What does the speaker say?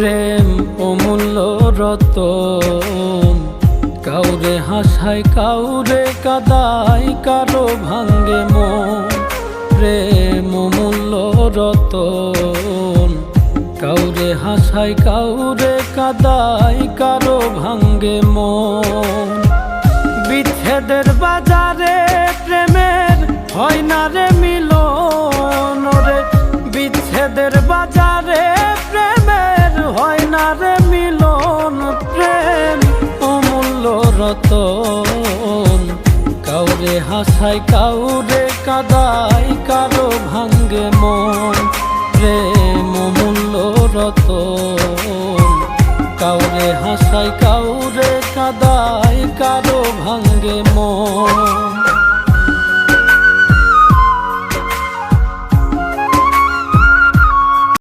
প্রেম অমূল্য রতন, কাউরে হাসায় কাউরে কাদায়, কারো ভাঙ্গে মন। প্রেম অমূল্য রতন, কাউরে হাসায় কাউরে কাদায়, কারো ভাঙ্গে মন। বিচ্ছেদের বাজারে প্রেমের হয় না রে মিলন রে, বিচ্ছেদের বাজারে প্রেমের হয় না রে মিলন। প্রেম অমূল্য রতন, কাউরে হাসায় কাউরে কাদায়, কারো ভাঙ্গে মন। প্রেম অমূল্য রতন, কাউরে হাসায় কাউরে কাদায়, কারো ভাঙ্গে মন।